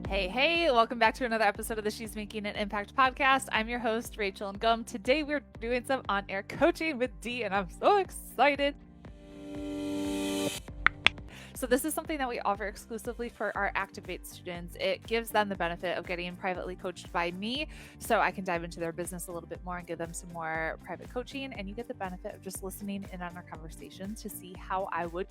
Hey, welcome back to another episode of the She's Making an Impact podcast. I'm your host, Rachel Ngom. Today we're doing some on-air coaching with Dee, and I'm so excited. So this is something that we offer exclusively for our Activate students. It gives them the benefit of getting privately coached by me, so I can dive into their business a little bit more and give them some more private coaching, and you get the benefit of just listening in on our conversations to see how I would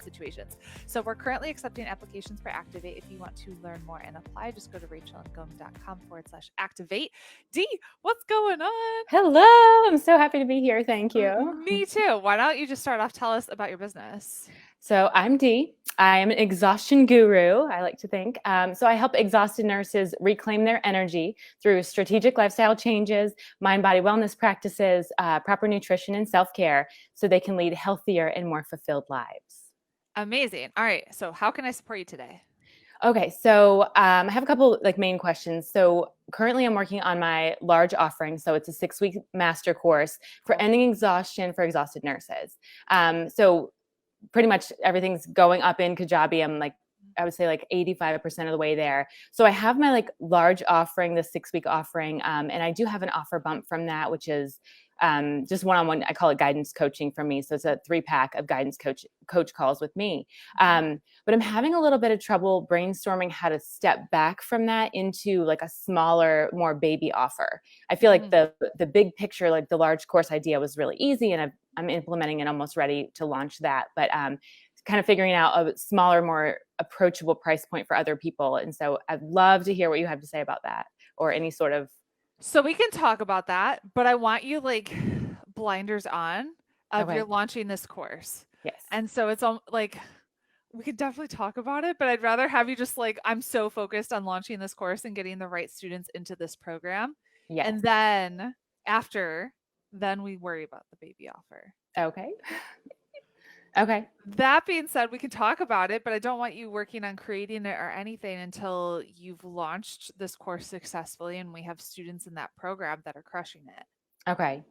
situations. So we're currently accepting applications for Activate. If you want to learn more and apply, just go to rachelandgom.com/activate. Dee, what's going on? Hello, I'm so happy to be here. Thank you. Me too. Why don't you just start off, tell us about your business? So I'm Dee. I am an exhaustion guru, I like to think. So I help exhausted nurses reclaim their energy through strategic lifestyle changes, mind-body wellness practices, proper nutrition, and self-care so they can lead healthier and more fulfilled lives. Amazing. All right. So how can I support you today? Okay, so I have a couple main questions. So currently I'm working on my large offering. So it's a 6-week master course for ending exhaustion for exhausted nurses. So pretty much everything's going up in Kajabi. I would say 85% of the way there. So I have my large offering, the 6-week offering. And I do have an offer bump from that, which is just one-on-one. I call it guidance coaching from me. So it's a 3-pack of guidance coach calls with me. But I'm having a little bit of trouble brainstorming how to step back from that into a smaller, more baby offer. I feel like the big picture, the large course idea was really easy, and I'm implementing and almost ready to launch that. But kind of figuring out a smaller, more approachable price point for other people. And so I'd love to hear what you have to say about that, or any sort of. So we can talk about that, but I want you blinders on of you're launching this course. Yes. And so it's we could definitely talk about it, but I'd rather have you just I'm so focused on launching this course and getting the right students into this program. Yes. And then then we worry about the baby offer. Okay. Okay. That being said, we can talk about it, but I don't want you working on creating it or anything until you've launched this course successfully and we have students in that program that are crushing it. Okay.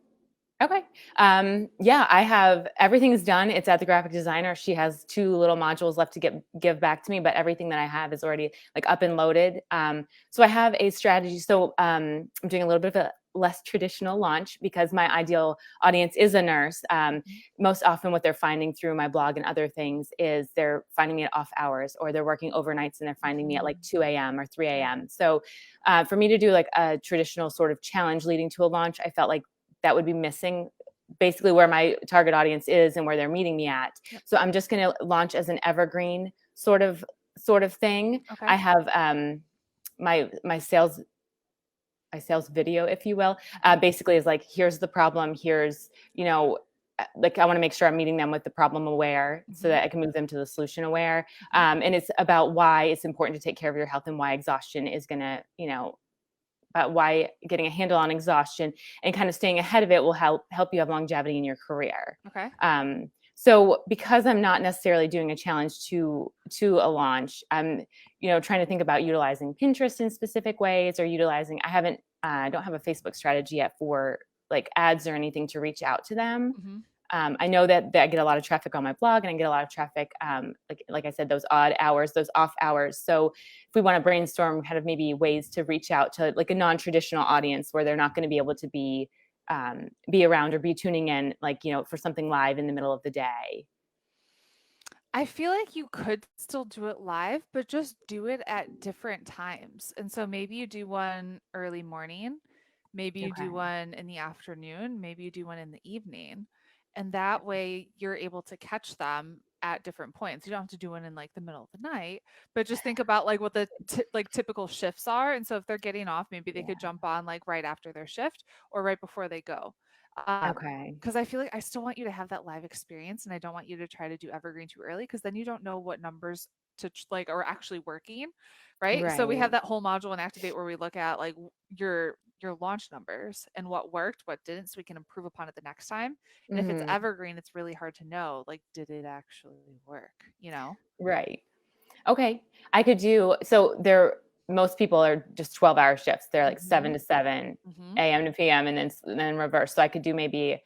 Yeah, I have everything's done. It's at the graphic designer. She has 2 little modules left to give back to me, but everything that I have is already up and loaded. So I have a strategy. So I'm doing a little bit of a less traditional launch because my ideal audience is a nurse. Most often what they're finding through my blog and other things is they're finding me at off hours, or they're working overnights and they're finding me at 2 a.m. or 3 a.m. So for me to do a traditional sort of challenge leading to a launch, I felt like that would be missing basically where my target audience is and where they're meeting me at. Yep. So I'm just going to launch as an evergreen sort of thing. Okay. I have my sales video, if you will, basically is here's the problem. Here's, I want to make sure I'm meeting them with the problem aware so that I can move them to the solution aware. And it's about why it's important to take care of your health and why exhaustion is going to, about why getting a handle on exhaustion and kind of staying ahead of it will help you have longevity in your career. Okay. So because I'm not necessarily doing a challenge to a launch, I'm, trying to think about utilizing Pinterest in specific ways, or I don't have a Facebook strategy yet for ads or anything to reach out to them. I know that I get a lot of traffic on my blog, and I get a lot of traffic, like I said, those odd hours, those off hours. So if we want to brainstorm kind of maybe ways to reach out to a non-traditional audience where they're not going to be able to be around or be tuning in, for something live in the middle of the day. I feel like you could still do it live, but just do it at different times. And so maybe you do one early morning, maybe you do one in the afternoon, maybe you do one in the evening. And that way you're able to catch them at different points. You don't have to do one in the middle of the night, but just think about what the typical shifts are. And so if they're getting off, maybe they could jump on right after their shift or right before they go. Because I feel like I still want you to have that live experience, and I don't want you to try to do Evergreen too early, because then you don't know what numbers to are actually working, right? So we have that whole module in Activate where we look at your launch numbers and what worked, what didn't, so we can improve upon it the next time. And if it's Evergreen, it's really hard to know, did it actually work, Right. Okay. I could do, so most people are just 12-hour shifts. They're 7 to 7 a.m. to p.m. and then reverse. So I could do maybe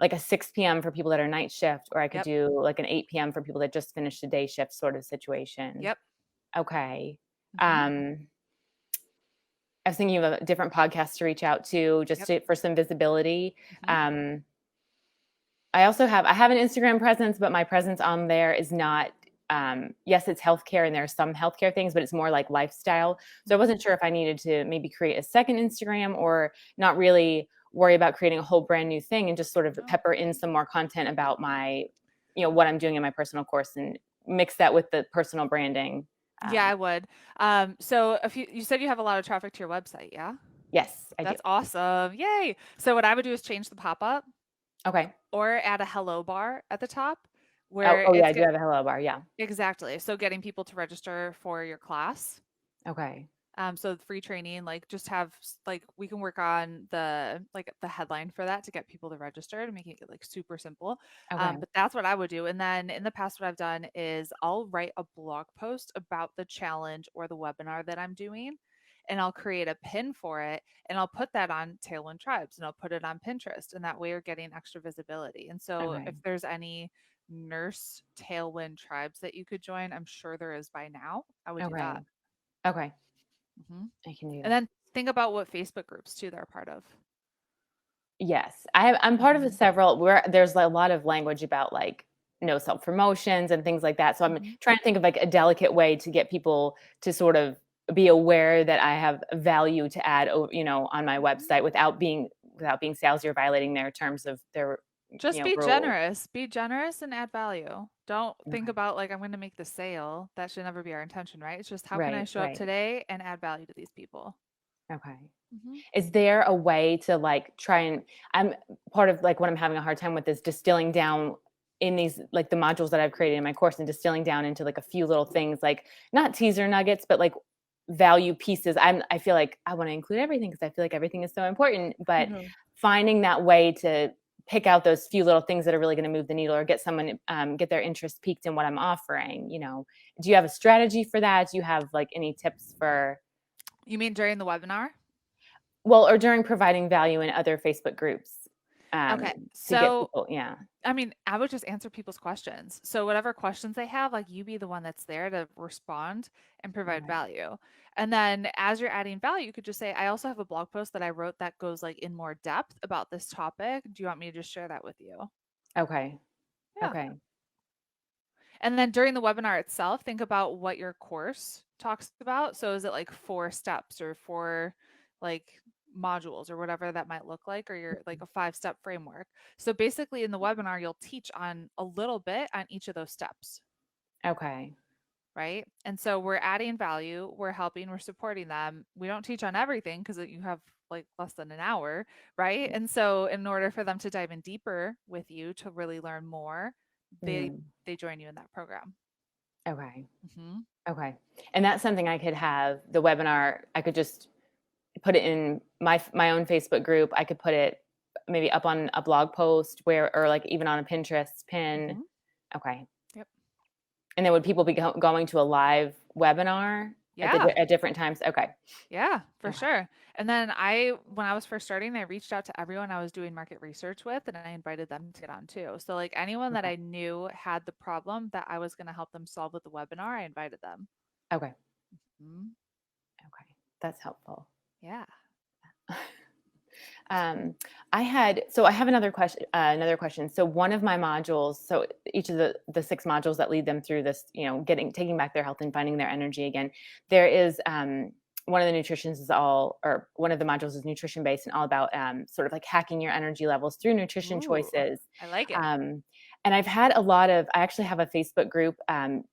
a 6 p.m. for people that are night shift, or I could do an 8 p.m. for people that just finished a day shift sort of situation. Yep. Okay. Mhm. Um, I was thinking of a different podcast to reach out to just Yep. for some visibility. Mhm. Um, I have an Instagram presence, but my presence on there is not, yes, it's healthcare and there are some healthcare things, but it's more like lifestyle. So I Mhm. wasn't sure if I needed to maybe create a second Instagram or not really worry about creating a whole brand new thing and just sort of No. pepper in some more content about what I'm doing in my personal course and mix that with the personal branding. Yeah, Um, I would. So if you said you have a lot of traffic to your website, yeah? yes, I do. That's awesome. Yay. So what I would do is change the pop-up Okay. or add a hello bar at the top Oh, where oh yeah, it's I do get have a hello bar. Yeah. exactly. So getting people to register for your class. Okay. So the free training, like just have like we can work on the headline for that to get people to register to make it like super simple. Okay. But that's what I would do. And then in the past, what I've done is I'll write a blog post about the challenge or the webinar that I'm doing, and I'll create a pin for it, and I'll put that on Tailwind Tribes, and I'll put it on Pinterest, and that way you're getting extra visibility. And so if Okay. there's any nurse Tailwind Tribes that you could join, I'm sure there is by now. I would do Okay. that. Okay. Mhm. I can do And that. then think about what Facebook groups too they're a part of. Yes, I'm part of Mhm. several where there's a lot of language about like no self promotions and things like that. So I'm Mhm. trying to think of like a delicate way to get people to sort of be aware that I have value to add, on my Mhm. website without being salesy or violating their terms of their Just be rule. generous. Be generous and add value. Don't think Okay. about like I'm going to make the sale. That should never be our intention, right? It's just how can I Right. show up Right. today and add value to these people? Okay. Mhm. Is there a way to like try and I'm part of like what I'm having a hard time with is distilling down in these like the modules that I've created in my course and distilling down into like a few little things like not teaser nuggets but like value pieces. I feel like I want to include everything because I feel like everything is so important, but Mhm. finding that way to pick out those few little things that are really going to move the needle or get someone get their interest peaked in what I'm offering, do you have a strategy for that? Do you have like any tips for You mean during the webinar? well, or during providing value in other Facebook groups, Okay. to get So people yeah. I mean, I would just answer people's questions. So whatever questions they have, like you be the one that's there to respond and provide Okay. value. And then as you're adding value, you could just say, I also have a blog post that I wrote that goes like in more depth about this topic. Do you want me to just share that with you? Okay. Yeah. Okay. And then during the webinar itself, think about what your course talks about. So is it like 4 steps or 4 like modules or whatever that might look like, or your like a 5-step framework. So basically in the webinar, you'll teach on a little bit on each of those steps, Okay. right? And so we're adding value, we're helping, we're supporting them. We don't teach on everything because you have like less than an hour, right? And so in order for them to dive in deeper with you to really learn more, they Mhm. they join you in that program. Okay. Hmm. Okay. And that's something I could have the webinar, I could just put it in my own Facebook group. I could put it maybe up on a blog post where or like even on a Pinterest pin. Hmm. Okay. Yep. And then would people be going to a live webinar Yeah. at different times? Okay. Yeah, for Okay. sure. And then when I was first starting, I reached out to everyone I was doing market research with and I invited them to get on too. So, like anyone that Okay. I knew had the problem that I was going to help them solve with the webinar, I invited them. Okay. Mhm. Okay. That's helpful. Yeah. Um, I have another question. Another question. So one of my modules. So each of the 6 modules that lead them through this, taking back their health and finding their energy again. There is one of the nutritions is all, or one of the modules is nutrition based and all about sort of like hacking your energy levels through nutrition Ooh, choices. I like it. Um, and I've had a lot of. I actually have a Facebook group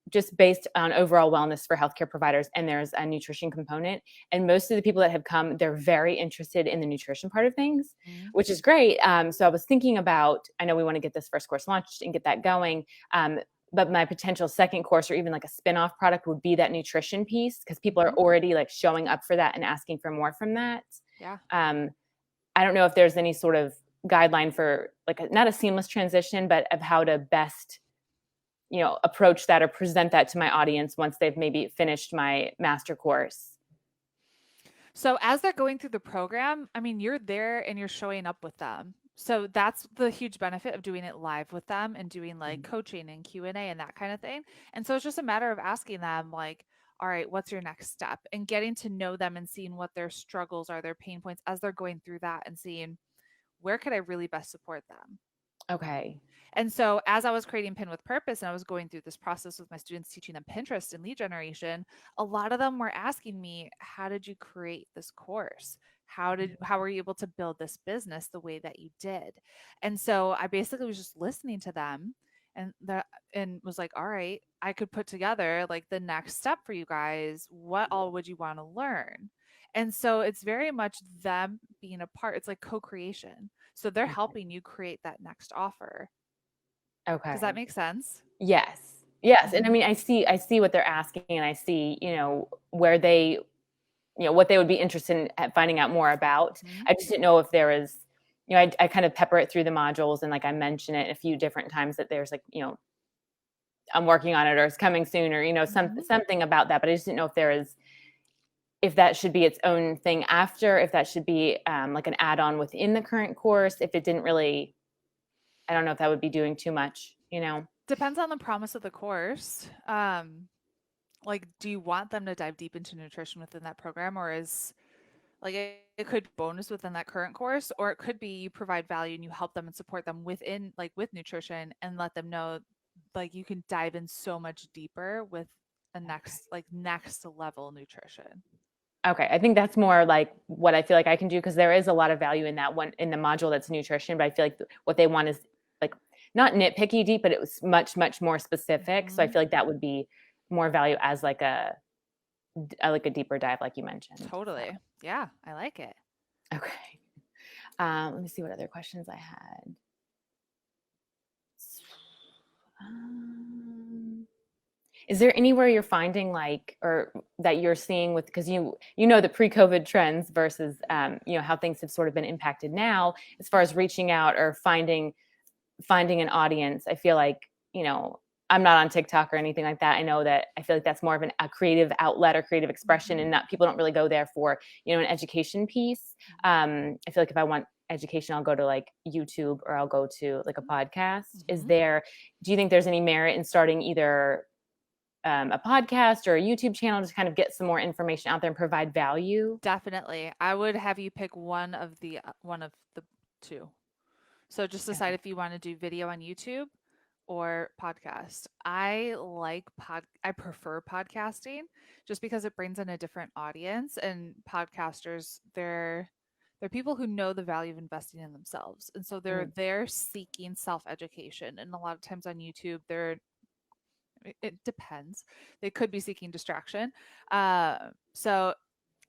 just based on overall wellness for healthcare providers, and there's a nutrition component and most of the people that have come they're very interested in the nutrition part of things, Mhm. which is great. So I was thinking about, I know we want to get this first course launched and get that going, but my potential second course or even like a spin-off product would be that nutrition piece because people are Mhm. already like showing up for that and asking for more from that. Yeah. um, I don't know if there's any sort of guideline for like not a seamless transition but of how to best approach that or present that to my audience once they've maybe finished my master course. So as they're going through the program, I mean, you're there and you're showing up with them. So that's the huge benefit of doing it live with them and doing like coaching and Q&A and that kind of thing. And so it's just a matter of asking them like, all right, what's your next step? And getting to know them and seeing what their struggles are, their pain points as they're going through that, and seeing where could I really best support them. Okay. And so, as I was creating Pin with Purpose and I was going through this process with my students, teaching them Pinterest and lead generation, a lot of them were asking me, how did you create this course? How were you able to build this business the way that you did? And so I basically was just listening to them and was like, all right, I could put together like the next step for you guys. What all would you want to learn? And so it's very much them being a part. It's like co-creation. So they're Okay. helping you create that next offer. Does that Okay. make sense? Yes. Yes. And I Mhm. mean, I see what they're asking, and I see, where they, what they would be interested in finding out more about. Mhm. I just didn't know if there was, I kind of pepper it through the modules, and like I mention it a few different times that there's like, I'm working on it, or it's coming soon, or, Mhm. something about that. But I just didn't know if that should be its own thing after, if that should be like an add-on within the current course, if it didn't really, I don't know if that would be doing too much. Depends on the promise of the course. Like, do you want them to dive deep into nutrition within that program, or is like it could be bonus within that current course, or it could be you provide value and you help them and support them within like with nutrition and let them know like you can dive in so much deeper with a next level nutrition. Okay, I think that's more like what I feel like I can do, because there is a lot of value in that one in the module that's nutrition, but I feel like what they want is like not nitpicky deep, but it was much, much more specific. So I Mhm. feel like that would be more value as like a deeper dive, like you mentioned. So Totally. Yeah, I like it. okay, let me see what other questions I had. Um, Is there anywhere you're finding like, or that you're seeing with, because the pre-COVID trends versus how things have sort of been impacted now as far as reaching out or finding an audience? I feel like, I'm not on TikTok or anything like that. I know that I feel like that's more of a creative outlet or creative expression, Mhm. and not people don't really go there for, an education piece. I feel like if I want education, I'll go to like YouTube, or I'll go to like a podcast. Mhm. Do you think there's any merit in starting either a podcast or a YouTube channel to kind of get some more information out there and provide value? Definitely. I would have you pick one of the two. So just decide Okay. if you want to do video on YouTube or podcast. I prefer podcasting just because it brings in a different audience, and podcasters they're people who know the value of investing in themselves. And so they're Mm, they're seeking self-education. And a lot of times on YouTube it depends. They could be seeking distraction. So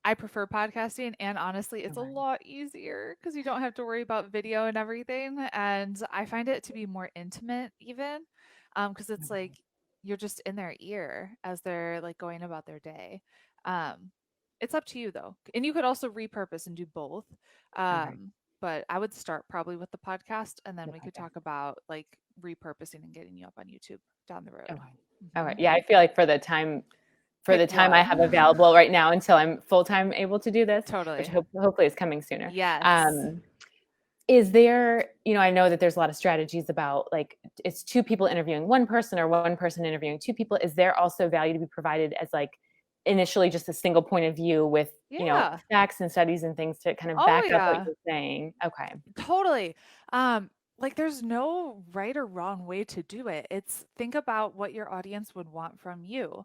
I prefer podcasting, and honestly, it's a okay. lot easier because you don't have to worry about video and everything. And I find it to be more intimate, even because it's like Okay. you're just in their ear as they're like going about their day. Um, it's up to you though, and you could also repurpose and do both. Okay. But I would start probably with the podcast, and then The we could podcast. talk about like repurposing and getting you up on YouTube down the road. Okay. Okay. Hmm. Yeah, I feel like for the Pick time I have one. available right now until I'm full time able to do this, which Totally. hopefully is coming sooner. Yes. Is there, I know that there's a lot of strategies about like it's two people interviewing one person or one person interviewing two people. Is there also value to be provided as like initially just a single point of view with, Yeah. facts and studies and things to kind of Oh, back up what yeah. you're saying? Okay. Totally. Like there's no right or wrong way to do it. It's think about what your audience would want from you.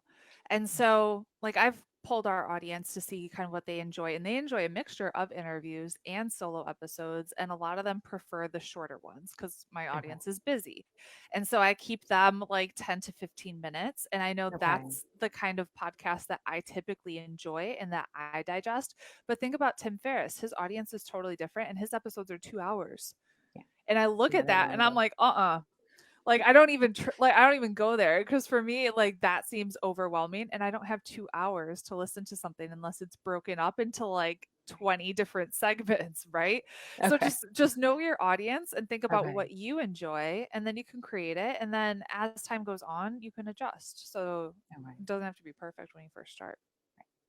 And so, like I've pulled our audience to see kind of what they enjoy, and they enjoy a mixture of interviews and solo episodes, and a lot of them prefer the shorter ones cuz my Okay. audience is busy. And so I keep them like 10 to 15 minutes, and I know Okay. that's the kind of podcast that I typically enjoy and that I digest. But think about Tim Ferriss. His audience is totally different and his episodes are 2 hours. Yeah. And I look Yeah, at they're that and I'm longer. like, "Uh-uh." Like I don't even like I don't even go there because for me like that seems overwhelming, and I don't have 2 hours to listen to something unless it's broken up into like 20 different segments, right? So Okay. just know your audience and think about Okay. what you enjoy, and then you can create it, and then as time goes on, you can adjust. So Okay. it doesn't have to be perfect when you first start.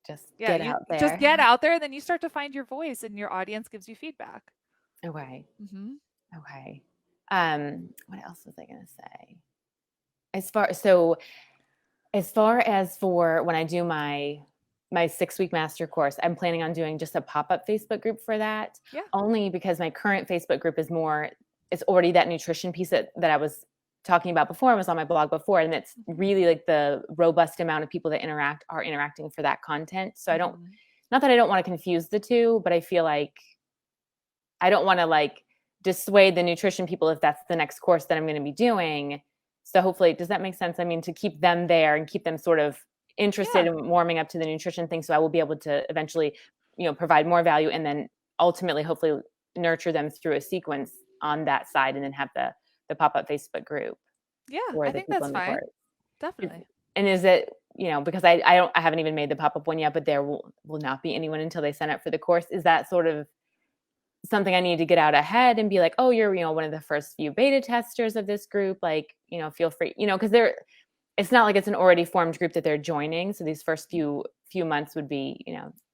Just Yeah, get you out just there. get out there and then you start to find your voice and your audience gives you feedback. Okay. Mhm. Okay. What else was I gonna say? As far so As far as for when I do my 6-week master course, I'm planning on doing just a pop-up Facebook group for that, Yeah. only because my current Facebook group is more it's already that nutrition piece that I was talking about before, and was on my blog before, and it's Mhm. really like the robust amount of people that are interacting for that content. So I don't Mhm. not that I don't wanna confuse the 2, but I feel like I don't wanna, like, dissuade the nutrition people if that's the next course that I'm gonna be doing. So hopefully does that make sense? I mean, to keep them there and keep them sort of interested Yeah. in warming up to the nutrition thing, so I will be able to eventually, provide more value and then ultimately, hopefully, nurture them through a sequence on that side and then have the pop-up Facebook group Yeah, for I the think people that's in the fine. course. Is Definitely. and is it because I haven't even made the pop-up one yet, but there will not be anyone until they sign up for the course. Is that sort of something I need to get out ahead and be like, "Oh, you're, one of the first few beta testers of this group, like, feel free," because they're it's not like it's an already formed group that they're joining. So these first few months would be,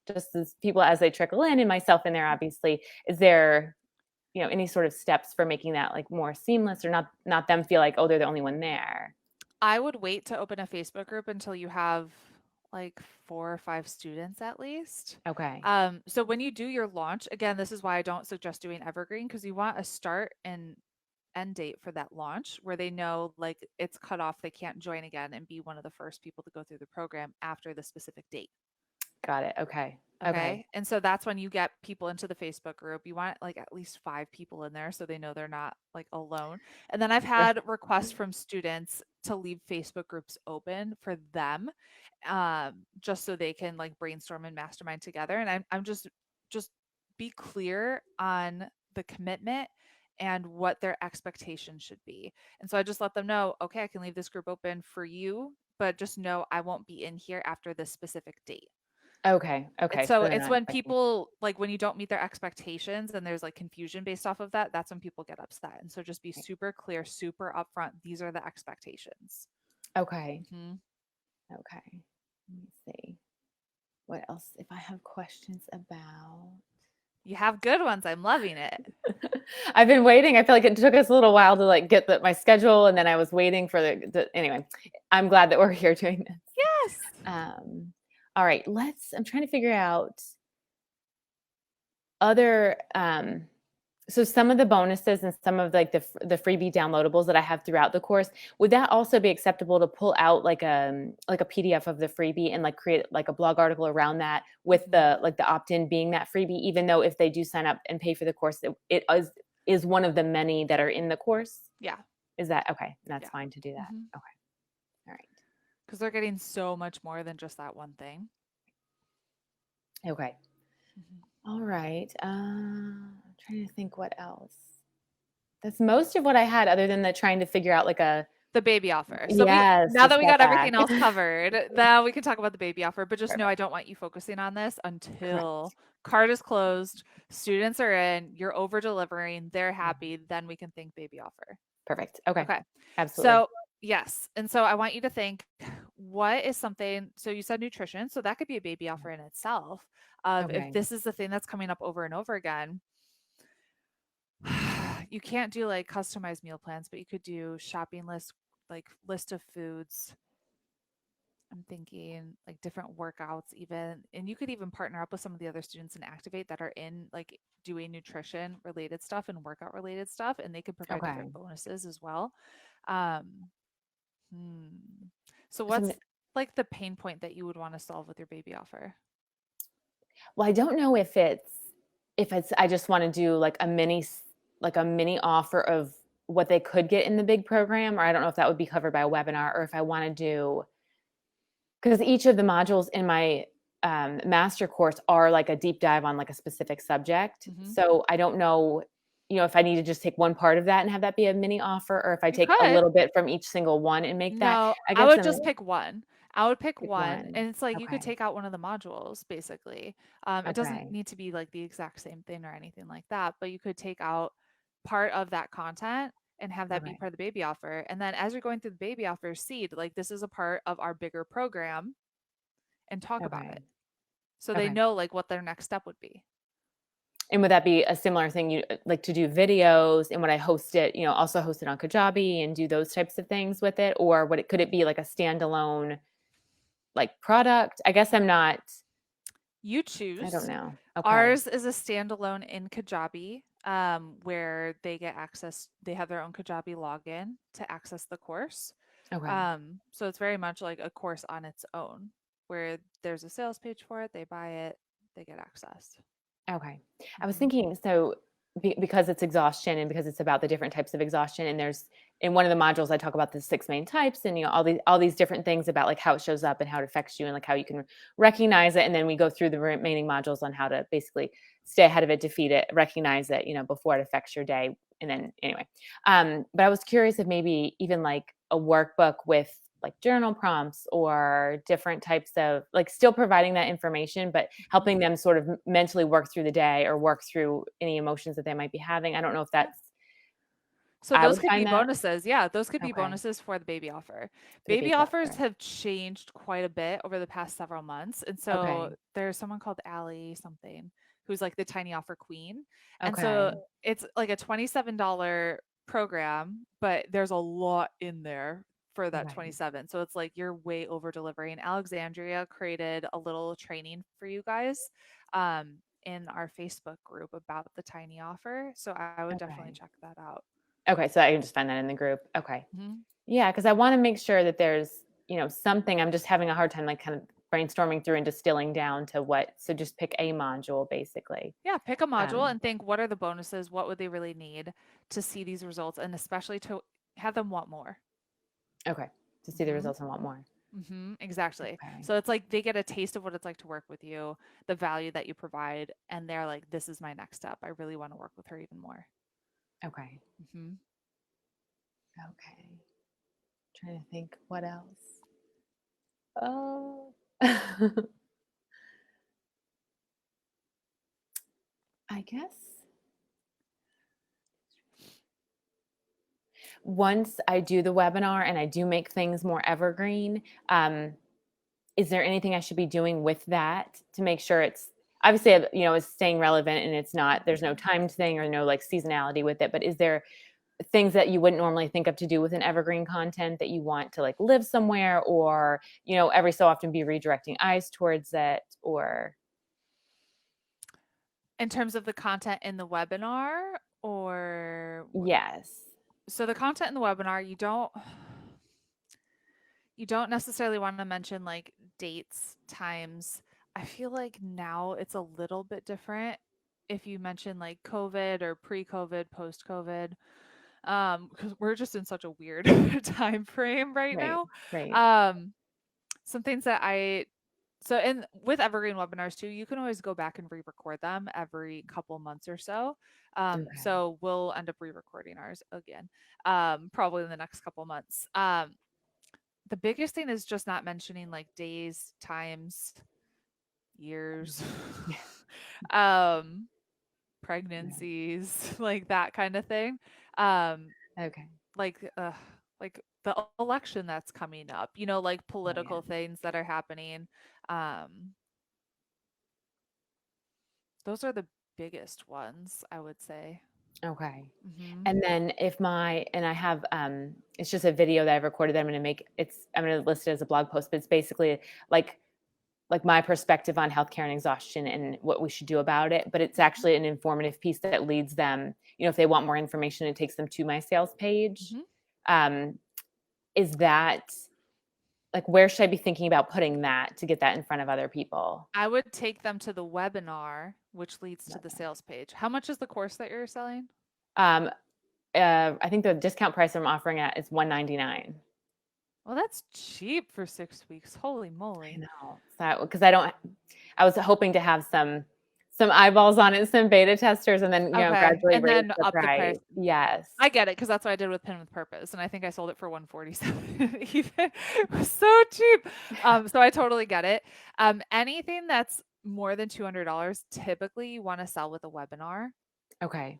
just as people as they trickle in and myself in there, obviously. Is there, any sort of steps for making that like more seamless or not them feel like, oh, they're the only one there? I would wait to open a Facebook group until you have like 4 or 5 students at least. Okay. So when you do your launch, again, this is why I don't suggest doing Evergreen because you want a start and end date for that launch where they know like it's cut off, they can't join again and be one of the first people to go through the program after the specific date. Got it. Okay. Okay. Okay. And so that's when you get people into the Facebook group. You want like at least 5 people in there so they know they're not like alone. And then I've Sure. had requests from students to leave Facebook groups open for them, just so they can like brainstorm and mastermind together. And I'm just be clear on the commitment and what their expectation should be. And so I just let them know, okay, I can leave this group open for you, but just know I won't be in here after this specific date. Okay. Okay. So So they're it's not when expecting. people like when you don't meet their expectations and there's like confusion based off of that, that's when people get upset. And so just be super clear, super upfront. These are the expectations. Okay. Hmm. Okay. Let me see. What else if I have questions about? You have good ones. I'm loving it. I've been waiting. I feel like it took us a little while to like get my schedule, and then I was waiting for anyway. I'm glad that we're here doing this. Yes. All right, I'm trying to figure out other so some of the bonuses and some of like the freebie downloadables that I have throughout the course, would that also be acceptable to pull out like a PDF of the freebie and like create like a blog article around that with Hmm. the opt-in being that freebie, even though if they do sign up and pay for the course, it is one of the many that are in the course? Yeah. Is that okay? That's Yeah. fine to do that. Hmm. Okay. All Because they're getting so much more than just that one thing. right. Okay. Hmm. All right. I'm trying to think what else. That's most of what I had, other than the trying to figure out like a The baby offer. So we yes, now to that we step got back. everything else covered, now we can talk about the baby offer. But just know I Perfect. don't want you focusing on this Correct. until cart is closed, students are in, you're over delivering, they're Yeah. happy, then we can think baby offer. Perfect. Okay. Okay. Absolutely. So yes. And so I want you to think what is something, so you said nutrition, so that could be a baby offer in itself of if Okay. this is the thing that's coming up over and over again. You can't do like customized meal plans, but you could do shopping list, like list of foods. I'm thinking like different workouts, even, and you could even partner up with some of the other students and activate that are in like doing nutrition related stuff and workout related stuff, and they could provide Okay. different bonuses as well. Um, hmm. So, So, what's like the pain point that you would want to solve with your baby offer? well, I don't know if it's I just want to do like a mini offer of what they could get in the big program, or I don't know if that would be covered by a webinar, or if I want to do because each of the modules in my master course are like a deep dive on like a specific subject. Hmm. So I don't know, if I need to just take one part of that and have that be a mini offer, or if I You take a could. little bit from each single one and make that. No, I I guess would I'm just pick one. I would pick pick one, one. and it's like you could Okay. take out one of the modules basically. It doesn't Okay. need to be like the exact same thing or anything like that, but you could take out part of that content and have that be Okay. part of the baby offer. And then as you're going through the baby offer, seed like this is a part of our bigger program and talk about Okay. it so they Okay. know like what their next step would be. And would that be a similar thing you like to do videos, and would I host it, also host it on Kajabi and do those types of things with it? Or could it be like a standalone like product? I guess You I don't choose. know. Okay. Ours is a standalone in Kajabi, where they have their own Kajabi login to access the course. Okay. So it's very much like a course on its own, where there's a sales page for it, they buy it, they get access. Okay. I was Hmm. thinking, so because it's exhaustion and because it's about the different types of exhaustion, and there's in one of the modules I talk about the six main types, and all these different things about like how it shows up and how it affects you and like how you can recognize it, and then we go through the remaining modules on how to basically stay ahead of it, defeat it, recognize it, before it affects your day, and then anyway. But I was curious if maybe even like a workbook with like journal prompts or different types of like still providing that information, but Hmm. helping them sort of mentally work through the day or work through any emotions that they might be having. I don't know if Yeah. that's So I those would could be find that bonuses. Yeah, those could be okay bonuses for the baby offer. for the Baby baby offers offer. have changed quite a bit over the past several months. And so Okay. there's someone called Allie something who's like the tiny offer queen. And so Okay. it's like a $27 program, but there's a lot in there for that Okay. 27. So it's like you're way over delivering. Alexandria created a little training for you guys in our Facebook group about the tiny offer. So I would definitely Okay. check that out. Okay. So I can just find that in the group. Okay. Mhm. Yeah, because I want to make sure that there's, something I'm just having a hard time like kind of brainstorming through and distilling down to what. So just pick a module basically. Yeah, pick a module Um, and think what are the bonuses? What would they really need to see these results and especially to have them want more. okay. To see the Mhm. results and want more. Mhm. Exactly. Okay. So it's like they get a taste of what it's like to work with you, the value that you provide, and they're like this is my next step. I really want to work with her even more. Okay. Mhm. Okay. Trying to think what else. Oh. I guess once I do the webinar and I do make things more evergreen, is there anything I should be doing with that to make sure it's obviously, it's staying relevant and it's not, there's no Mhm. timed thing or no like seasonality with it, but is there things that you wouldn't normally think of to do with an evergreen content that you want to like live somewhere or, every so often be redirecting eyes towards it or In terms of the content in the webinar or yes. so the content in the webinar, you don't necessarily want to mention like dates, times. I feel like now it's a little bit different if you mention like COVID or pre-COVID, post-COVID, because we're just in such a weird time frame right Right. now. Right. Um, some things that I so in with evergreen webinars too, you can always go back and re-record them every couple months or so. Okay. So we'll end up re-recording ours again, probably in the next couple months. The biggest thing is just not mentioning like days, times, years, Yeah. um, Right. pregnancies, like that kind of thing. Um, Okay. like like the election that's coming up, like Oh yeah. political things that are happening. Um, those are the biggest ones, I would say. Okay. Hmm. And then and I have it's just a video that I've recorded that I'm gonna list it as a blog post, but it's basically like like my perspective on healthcare and exhaustion and what we should do about it. But it's Hmm. actually an informative piece that leads them, if they want more information, it takes them to my sales page. Hmm. Um, is that like where should I be thinking about putting that to get that in front of other people? I would take them to the webinar, which leads to the sales page. How much is the course that you're selling? Um, I think the discount price I'm offering at is 199. Well, that's cheap for 6 weeks. Holy I moly. know. So, because I was hoping to have some eyeballs on it, some beta testers, and then, Okay. gradually And raise then the up the price. price. Yes. I get it because that's what I did with Pin with Purpose. And I think I sold it for 147 even. It was so cheap. So I totally get it. Anything that's more than $200, typically you want to sell with a webinar. Okay.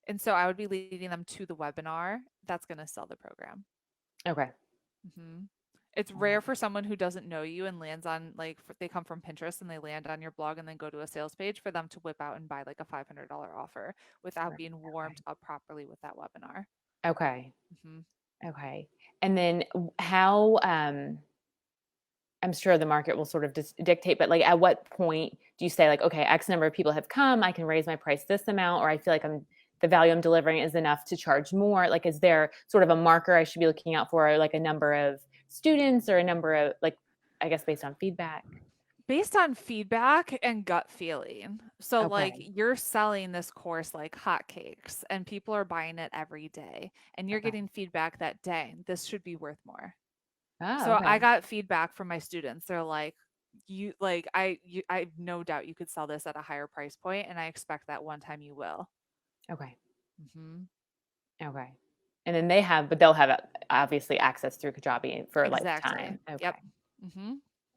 And so I would be leading them to the webinar that's going to sell the program. Okay. Hmm. It's rare for someone who doesn't know you and lands on like they come from Pinterest and they land on your blog and then go to a sales page for them to whip out and buy like a $500 offer without Right. being warmed up properly with that webinar. Okay. Hmm. Okay. And then how, I'm sure the market will sort of dictate, but like at what point do you say like, okay, X number of people have come, I can raise my price this amount, or I feel like the value I'm delivering is enough to charge more? Like, is there sort of a marker I should be looking out for, or like a number of students or a number of like, I guess based on feedback? Based on feedback and gut feeling. So, like, Okay. you're selling this course like hotcakes, and people are buying it every day, and you're Okay. getting feedback that, dang, this should be worth more. Oh, So, I okay. got feedback from my students. They're like, I have no doubt you could sell this at a higher price point, and I expect that one time you will. Okay. Hmm. Okay. And then but they'll have obviously access through Kajabi for a Exactly. lifetime. Okay. Yep. Hmm.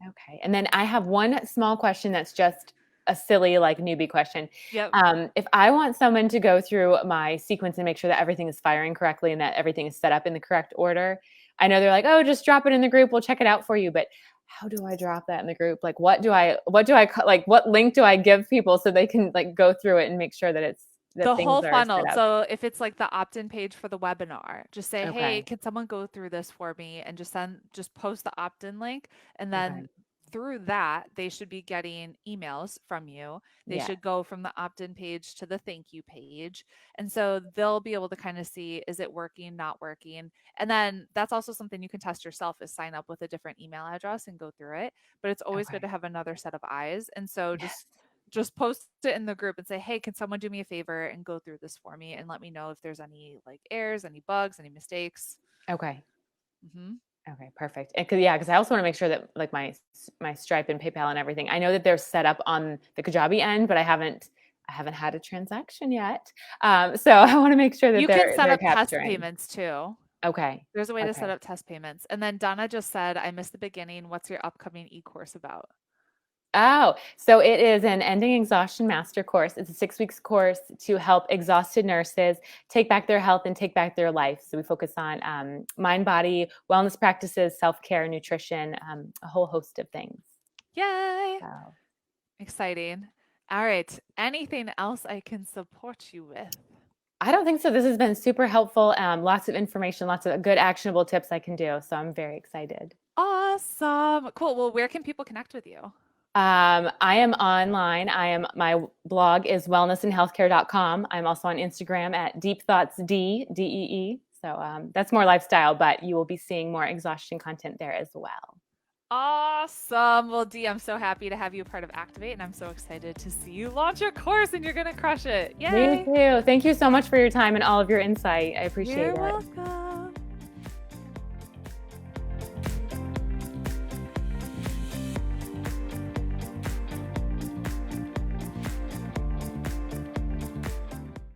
Okay. And then I have one small question that's just a silly, like newbie question. Yep. If I want someone to go through my sequence and make sure that everything is firing correctly and that everything is set up in the correct order, I know they're like, oh, just drop it in the group. We'll check it out for you. But how do I drop that in the group? Like, like, what link do I give people so they can like go through it and make sure that The things whole are funnel. set up? So if it's like the opt-in page for the webinar, just say, "Hey, Okay. can someone go through this for me?" and just post the opt-in link, and Okay. then through that, they should be getting emails from you. They Yeah. should go from the opt-in page to the thank you page. And so they'll be able to kind of see, is it working, not working? And then that's also something you can test yourself, is sign up with a different email address and go through it. But it's always good Okay. to have another set of eyes. And so Yes. just post it in the group and say, "Hey, can someone do me a favor and go through this for me and let me know if there's any like errors, any bugs, any mistakes." Okay. Hmm. Okay, perfect. And because I also want to make sure that like my Stripe and PayPal and everything, I know that they're set up on the Kajabi end, but I haven't had a transaction yet. So I want to make sure that You can set they're up test capturing. payments too. Okay. There's a way to set Okay. up test payments. And then Donna just said, "I missed the beginning. What's your upcoming e-course about?" Oh, so it is an ending exhaustion master course. It's a 6 weeks course to help exhausted nurses take back their health and take back their life. So we focus on mind, body, wellness practices, self-care, nutrition, a whole host of things. Yay! So Exciting. All right. Anything else I can support you with? I don't think so. This has been super helpful. Lots of information, lots of good actionable tips I can do. So I'm very excited. Awesome. Cool. Well, where can people connect with you? I am online. My blog is wellnessandhealthcare.com. I'm also on Instagram at deepthoughtsdee. So that's more lifestyle, but you will be seeing more exhaustion content there as well. Awesome. Well, Dee, I'm so happy to have you a part of Activate, and I'm so excited to see you launch your course and you're going to crush it. Me Yay. too. Thank you so much for your time and all of your insight. I appreciate You're it. welcome.